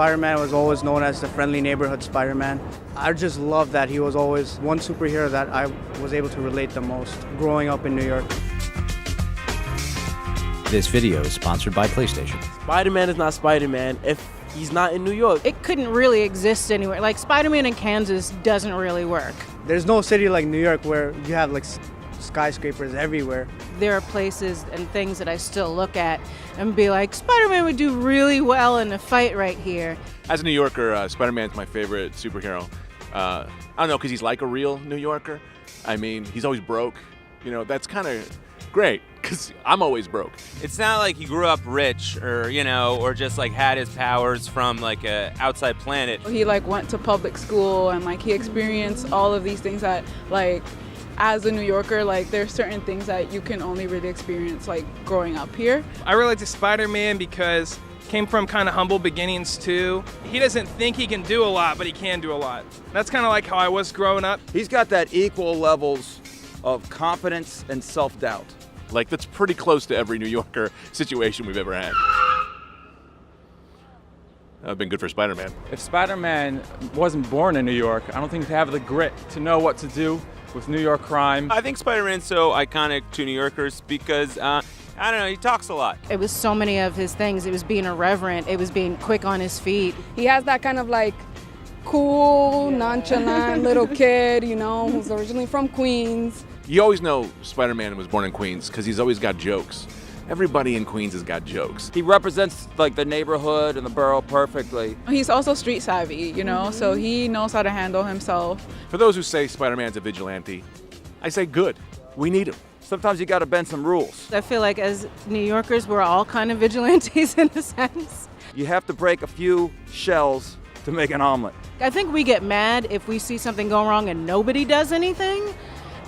Spider-Man was always known as the friendly neighborhood Spider-Man. I just love that he was always one superhero that I was able to relate the most growing up in New York. This video is sponsored by PlayStation. Spider-Man is not Spider-Man if he's not in New York. It couldn't really exist anywhere. Like Spider-Man in Kansas doesn't really work. There's no city like New York where you have like skyscrapers everywhere. There are places and things that I still look at and be like, Spider-Man would do really well in a fight right here. As a New Yorker, Spider-Man's my favorite superhero. I don't know, because he's like a real New Yorker. I mean, he's always broke. You know, that's kind of great, because I'm always broke. It's not like he grew up rich or just like had his powers from like a outside planet. He like went to public school and like he experienced all of these things that like as a New Yorker, like there's certain things that you can only really experience like growing up here. I relate to Spider-Man because came from kind of humble beginnings too. He doesn't think he can do a lot, but he can do a lot. That's kind of like how I was growing up. He's got that equal levels of confidence and self-doubt. Like, that's pretty close to every New Yorker situation we've ever had. That would have been good for Spider-Man. If Spider-Man wasn't born in New York, I don't think he'd have the grit to know what to do with New York crime. I think Spider-Man's so iconic to New Yorkers because, I don't know, he talks a lot. It was so many of his things. It was being irreverent. It was being quick on his feet. He has that kind of like cool, nonchalant little kid, you know, who's originally from Queens. You always know Spider-Man was born in Queens because he's always got jokes. Everybody in Queens has got jokes. He represents like the neighborhood and the borough perfectly. He's also street savvy, you know, so he knows how to handle himself. For those who say Spider-Man's a vigilante, I say good. We need him. Sometimes you gotta bend some rules. I feel like as New Yorkers, we're all kind of vigilantes in a sense. You have to break a few shells to make an omelet. I think we get mad if we see something go wrong and nobody does anything.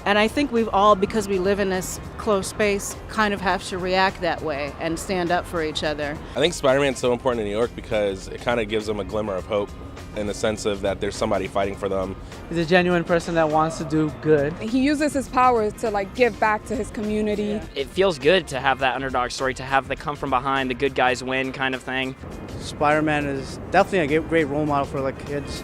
And I think we've all, because we live in this close space, kind of have to react that way and stand up for each other. I think Spider-Man's so important in New York because it kind of gives them a glimmer of hope in the sense of that there's somebody fighting for them. He's a genuine person that wants to do good. He uses his powers to like give back to his community. It feels good to have that underdog story, to have the come from behind, the good guys win kind of thing. Spider-Man is definitely a great role model for like kids.